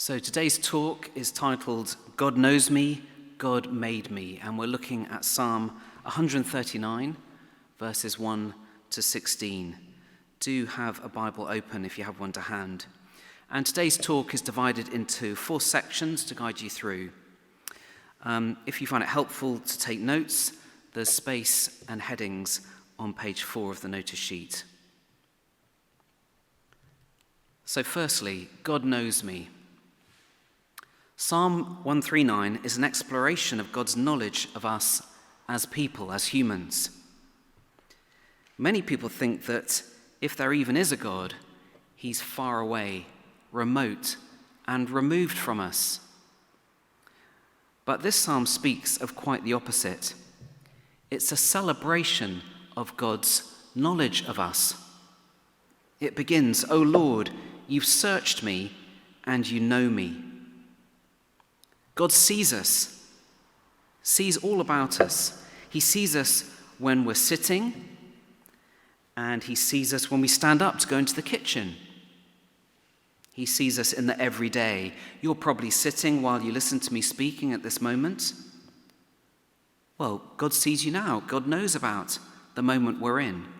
So today's talk is titled, God Knows Me, God Made Me, and we're looking at Psalm 139, verses 1 to 16. Do have a Bible open if you have one to hand. And today's talk is divided into 4 sections to guide you through. If you find it helpful to take notes, there's space and headings on page 4 of the notice sheet. So firstly, God knows me. Psalm 139 is an exploration of God's knowledge of us as people, as humans. Many people think that if there even is a God, he's far away, remote, and removed from us. But this psalm speaks of quite the opposite. It's a celebration of God's knowledge of us. It begins, "O Lord, you've searched me and you know me." God sees us, sees all about us. He sees us when we're sitting, and he sees us when we stand up to go into the kitchen. He sees us in the everyday. You're probably sitting while you listen to me speaking at this moment. Well, God sees you now. God knows about the moment we're in.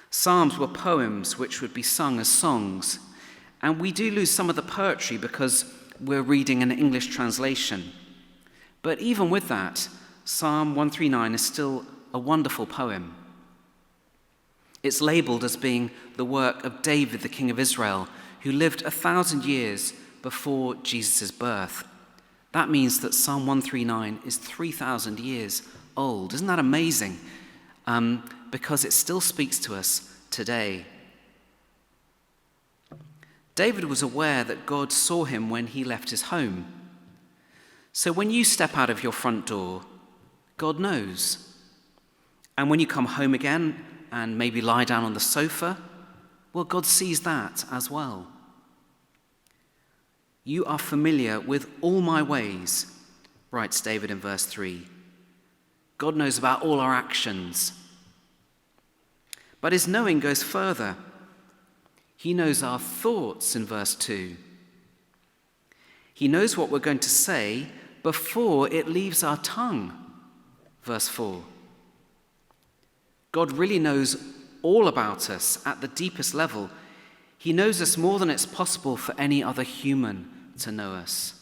Psalms were poems which would be sung as songs, and we do lose some of the poetry because we're reading an English translation. But even with that, Psalm 139 is still a wonderful poem. It's labeled as being the work of David, the king of Israel, who lived 1,000 years before Jesus' birth. That means that Psalm 139 is 3,000 years old. Isn't that amazing? Because it still speaks to us today. David was aware that God saw him when he left his home. So when you step out of your front door, God knows. And when you come home again and maybe lie down on the sofa, well, God sees that as well. "You are familiar with all my ways," writes David in verse 3. God knows about all our actions. But his knowing goes further. He knows our thoughts in verse 2. He knows what we're going to say before it leaves our tongue, verse 4. God really knows all about us at the deepest level. He knows us more than it's possible for any other human to know us.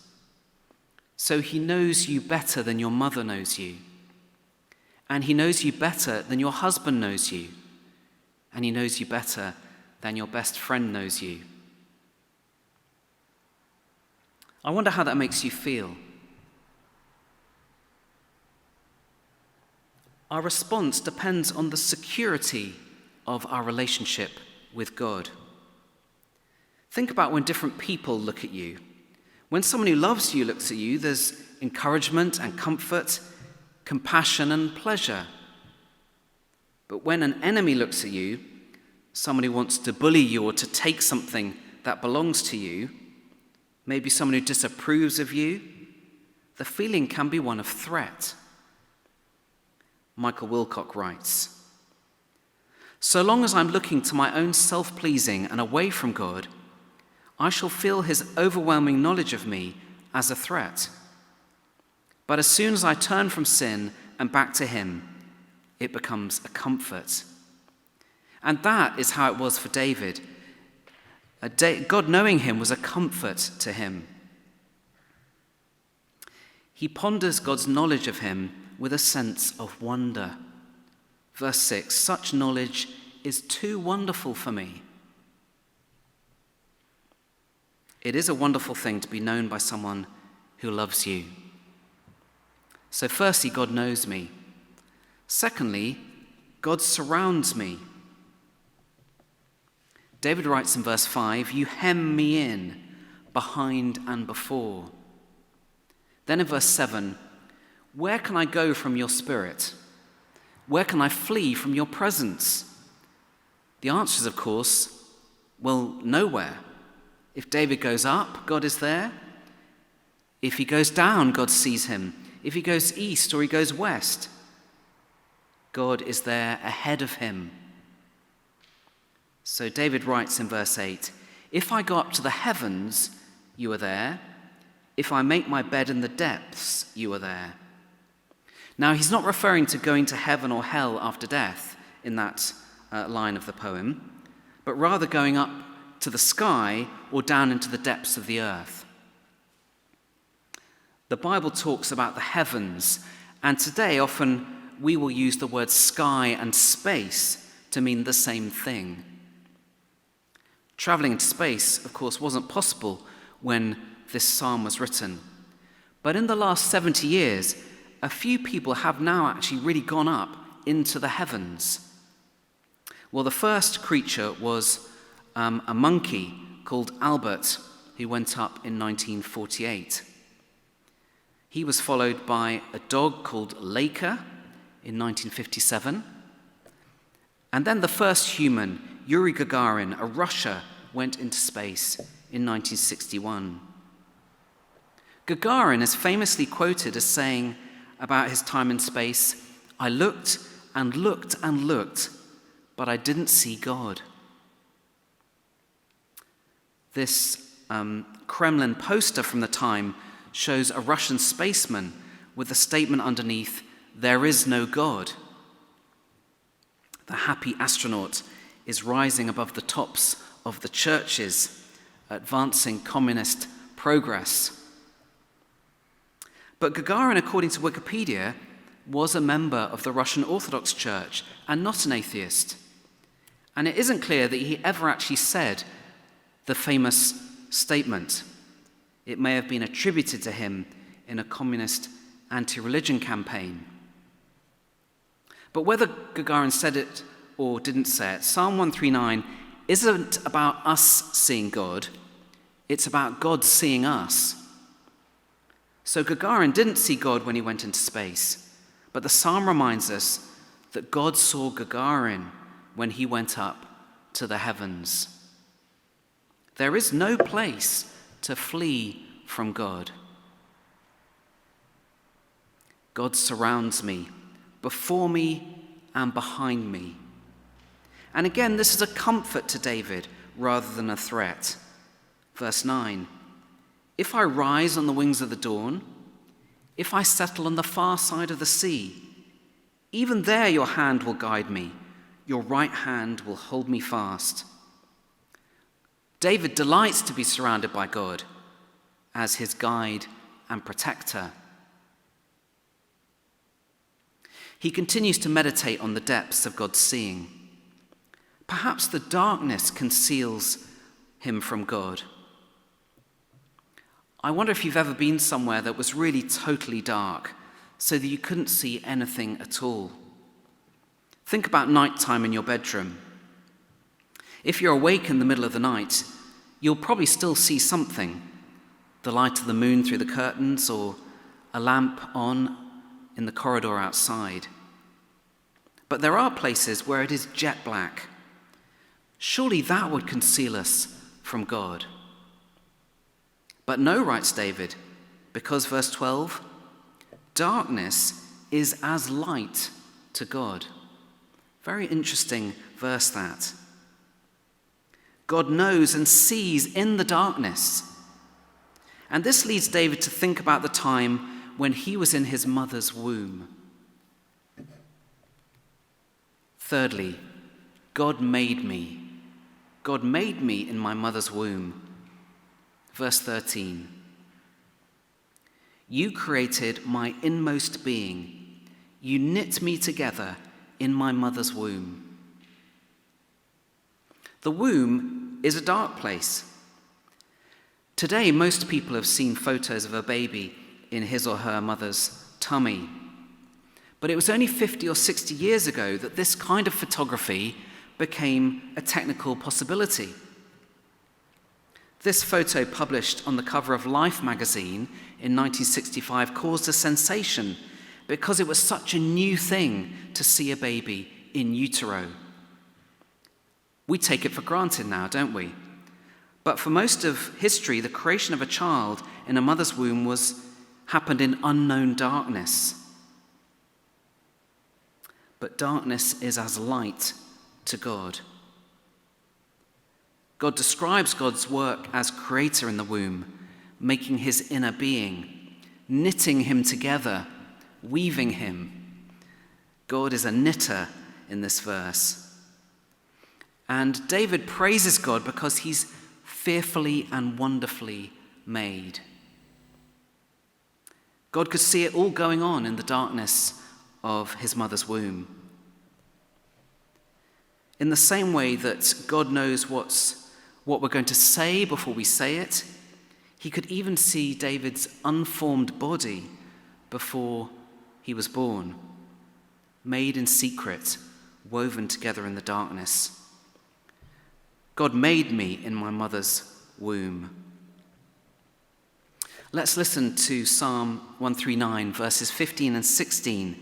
So he knows you better than your mother knows you. And he knows you better than your husband knows you. And he knows you better than your best friend knows you. I wonder how that makes you feel. Our response depends on the security of our relationship with God. Think about when different people look at you. When someone who loves you looks at you, there's encouragement and comfort, compassion and pleasure. But when an enemy looks at you, someone who wants to bully you or to take something that belongs to you, maybe someone who disapproves of you, the feeling can be one of threat. Michael Wilcock writes, "So long as I'm looking to my own self-pleasing and away from God, I shall feel his overwhelming knowledge of me as a threat. But as soon as I turn from sin and back to him, it becomes a comfort." And that is how it was for David. God knowing him was a comfort to him. He ponders God's knowledge of him with a sense of wonder. Verse 6, "Such knowledge is too wonderful for me." It is a wonderful thing to be known by someone who loves you. So firstly, God knows me. Secondly, God surrounds me. David writes in verse 5, "You hem me in, behind and before." Then in verse 7, "Where can I go from your spirit? Where can I flee from your presence?" The answer is, of course, well, nowhere. If David goes up, God is there. If he goes down, God sees him. If he goes east or he goes west, God is there ahead of him. So David writes in verse 8, "If I go up to the heavens, you are there. If I make my bed in the depths, you are there. Now, he's not referring to going to heaven or hell after death in that line of the poem, but rather going up to the sky or down into the depths of the earth. The Bible talks about the heavens, and today often we will use the words sky and space to mean the same thing. Traveling into space, of course, wasn't possible when this psalm was written. But in the last 70 years, a few people have now actually really gone up into the heavens. Well, the first creature was a monkey called Albert, who went up in 1948. He was followed by a dog called Laika in 1957. And then the first human, Yuri Gagarin, a Russia, went into space in 1961. Gagarin is famously quoted as saying about his time in space, "I looked and looked and looked, but I didn't see God." This Kremlin poster from the time shows a Russian spaceman with a statement underneath, "There is no God." The happy astronaut is rising above the tops of the churches, advancing communist progress. But Gagarin, according to Wikipedia, was a member of the Russian Orthodox Church and not an atheist. And it isn't clear that he ever actually said the famous statement. It may have been attributed to him in a communist anti-religion campaign. But whether Gagarin said it or didn't say it, Psalm 139 isn't about us seeing God, it's about God seeing us. So Gagarin didn't see God when he went into space, but the psalm reminds us that God saw Gagarin when he went up to the heavens. There is no place to flee from God. God surrounds me, before me and behind me. And again, this is a comfort to David rather than a threat. Verse 9, "If I rise on the wings of the dawn, if I settle on the far side of the sea, even there your hand will guide me, your right hand will hold me fast." David delights to be surrounded by God as his guide and protector. He continues to meditate on the depths of God's seeing. Perhaps the darkness conceals him from God. I wonder if you've ever been somewhere that was really totally dark, so that you couldn't see anything at all. Think about nighttime in your bedroom. If you're awake in the middle of the night, you'll probably still see something, the light of the moon through the curtains or a lamp on in the corridor outside. But there are places where it is jet black. Surely that would conceal us from God. But no, writes David, because verse 12, darkness is as light to God. Very interesting verse that. God knows and sees in the darkness. And this leads David to think about the time when he was in his mother's womb. Thirdly, God made me. God made me in my mother's womb. Verse 13. You created my inmost being. You knit me together in my mother's womb. The womb is a dark place. Today, most people have seen photos of a baby in his or her mother's tummy. But it was only 50 or 60 years ago that this kind of photography became a technical possibility. This photo, published on the cover of Life magazine in 1965, caused a sensation because it was such a new thing to see a baby in utero. We take it for granted now, don't we? But for most of history, the creation of a child in a mother's womb happened in unknown darkness. But darkness is as light to God. God describes God's work as creator in the womb, making his inner being, knitting him together, weaving him. God is a knitter in this verse. And David praises God because he's fearfully and wonderfully made. God could see it all going on in the darkness of his mother's womb. In the same way that God knows what we're going to say before we say it, he could even see David's unformed body before he was born, made in secret, woven together in the darkness. God made me in my mother's womb. Let's listen to Psalm 139, verses 15 and 16,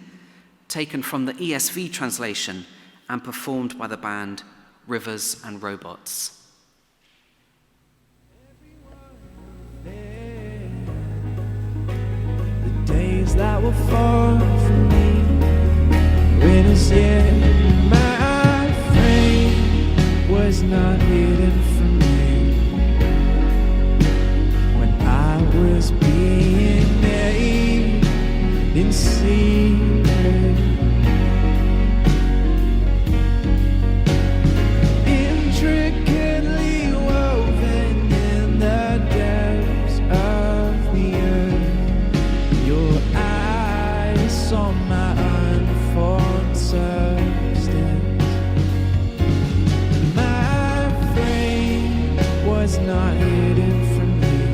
taken from the ESV translation and performed by the band Rivers and Robots. The days that were far from me, when as yet my frame was not hidden from you, when I was being made in secret, intricately woven in the depths of the earth, your eyes saw my unformed substance. My frame was not hidden from you,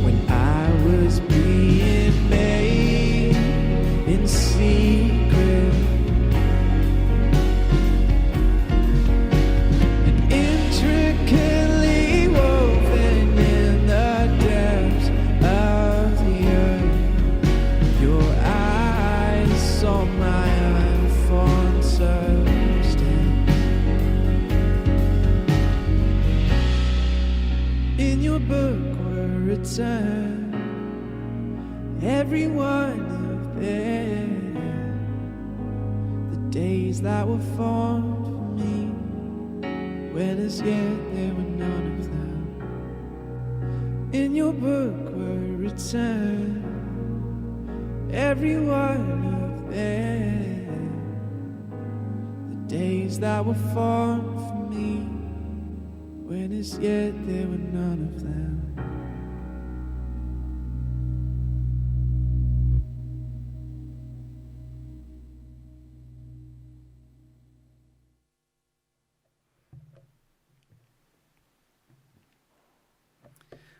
when I was being made in secret. Intricately woven in the depths of the earth, your eyes saw my unformed substance. In your book were written every one of them, the days that were formed for me, when as yet there were none of them. In your book were written every one of them, the days that were formed for me, when as yet there were none of them.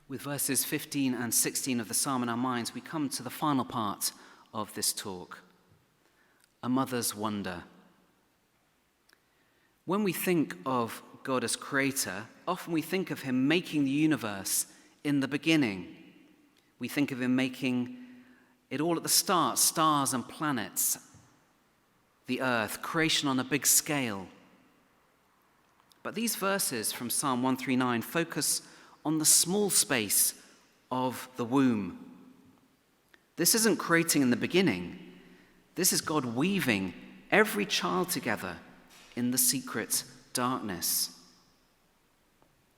With verses 15 and 16 of the psalm in our minds, we come to the final part of this talk, a mother's wonder. When we think of God as creator, often we think of him making the universe in the beginning. We think of him making it all at the start, stars and planets, the earth, creation on a big scale. But these verses from Psalm 139 focus on the small space of the womb. This isn't creating in the beginning. This is God weaving every child together in the secret darkness.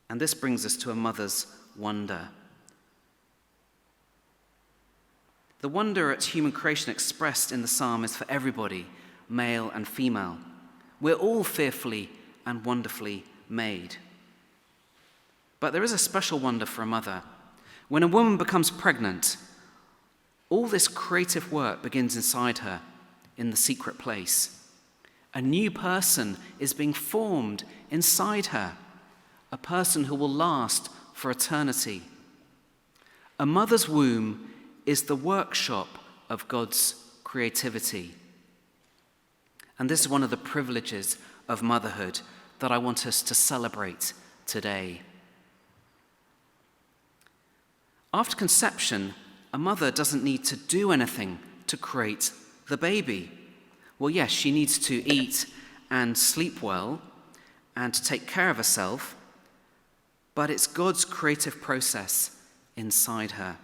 And this brings us to a mother's wonder. The wonder at human creation expressed in the psalm is for everybody, male and female. We're all fearfully and wonderfully made. But there is a special wonder for a mother. When a woman becomes pregnant, all this creative work begins inside her in the secret place. A new person is being formed inside her, a person who will last for eternity. A mother's womb is the workshop of God's creativity. And this is one of the privileges of motherhood that I want us to celebrate today. After conception, a mother doesn't need to do anything to create the baby. Well, yes, she needs to eat and sleep well and to take care of herself, but it's God's creative process inside her.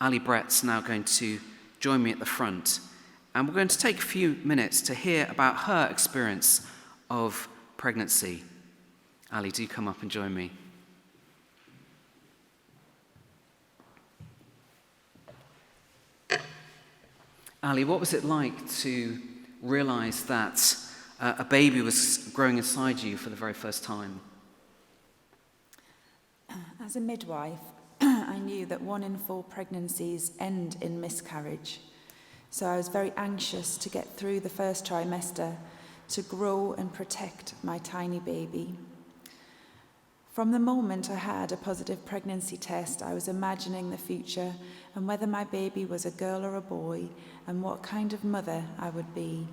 Ali Brett's now going to join me at the front, and we're going to take a few minutes to hear about her experience of pregnancy. Ali, do come up and join me. Ali, what was it like to realise that a baby was growing inside you for the very first time? As a midwife, I knew that 1 in 4 pregnancies end in miscarriage. So I was very anxious to get through the first trimester, to grow and protect my tiny baby. From the moment I had a positive pregnancy test, I was imagining the future and whether my baby was a girl or a boy and what kind of mother I would be.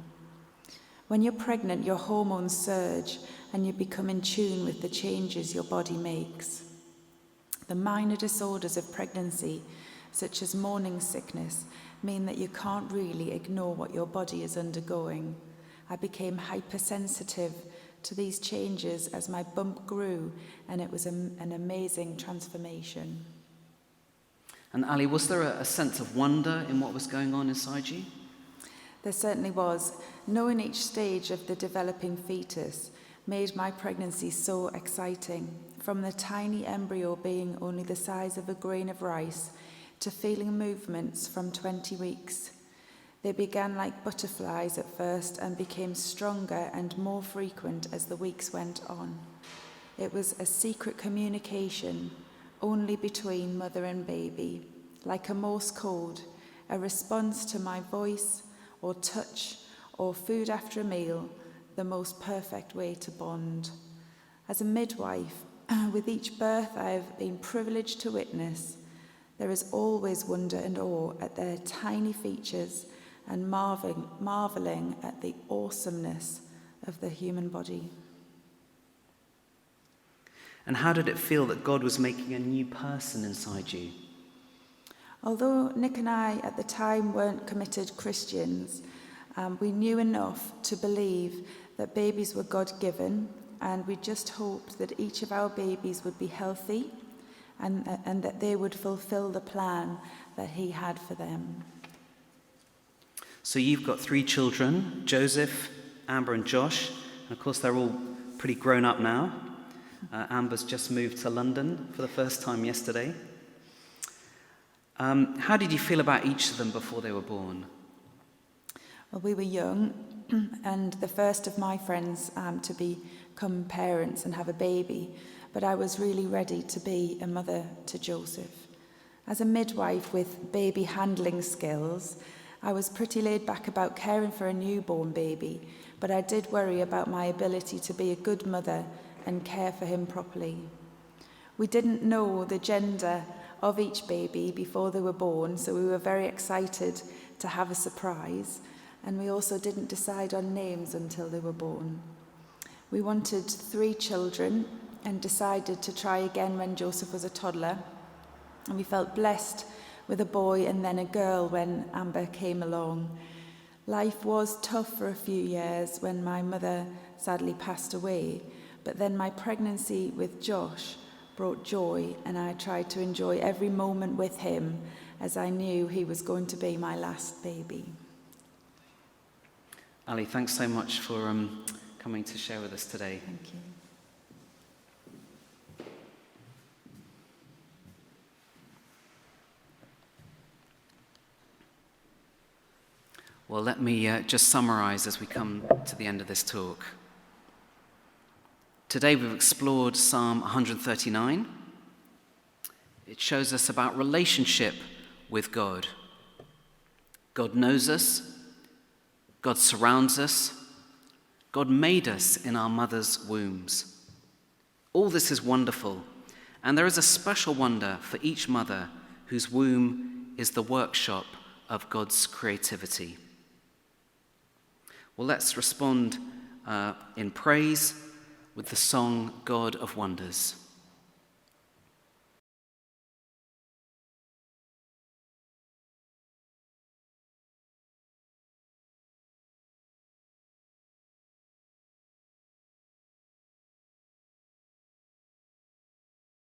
When you're pregnant, your hormones surge and you become in tune with the changes your body makes. The minor disorders of pregnancy, such as morning sickness, mean that you can't really ignore what your body is undergoing. I became hypersensitive to these changes as my bump grew, and it was an amazing transformation. And Ali, was there a sense of wonder in what was going on inside you? There certainly was. Knowing each stage of the developing fetus made my pregnancy so exciting. From the tiny embryo being only the size of a grain of rice to feeling movements from 20 weeks. They began like butterflies at first and became stronger and more frequent as the weeks went on. It was a secret communication only between mother and baby, like a Morse code, a response to my voice or touch or food after a meal, the most perfect way to bond. As a midwife, with each birth I have been privileged to witness, there is always wonder and awe at their tiny features and marveling at the awesomeness of the human body. And how did it feel that God was making a new person inside you? Although Nick and I at the time weren't committed Christians, we knew enough to believe that babies were God-given, and we just hoped that each of our babies would be healthy and that they would fulfill the plan that he had for them. So you've got 3 children, Joseph, Amber and Josh, and of course they're all pretty grown up now. Amber's just moved to London for the first time yesterday. How did you feel about each of them before they were born? Well, we were young and the first of my friends to become parents and have a baby, but I was really ready to be a mother to Joseph. As a midwife with baby handling skills, I was pretty laid back about caring for a newborn baby, but I did worry about my ability to be a good mother and care for him properly. We didn't know the gender of each baby before they were born, so we were very excited to have a surprise, and we also didn't decide on names until they were born. We wanted 3 children and decided to try again when Joseph was a toddler, and we felt blessed with a boy and then a girl when Amber came along. Life was tough for a few years when my mother sadly passed away, but then my pregnancy with Josh brought joy, and I tried to enjoy every moment with him as I knew he was going to be my last baby. Ali, thanks so much for coming to share with us today. Thank you. Well, let me just summarize as we come to the end of this talk. Today we've explored Psalm 139. It shows us about relationship with God. God knows us. God surrounds us. God made us in our mother's wombs. All this is wonderful, and there is a special wonder for each mother whose womb is the workshop of God's creativity. Well, let's respond in praise with the song God of Wonders.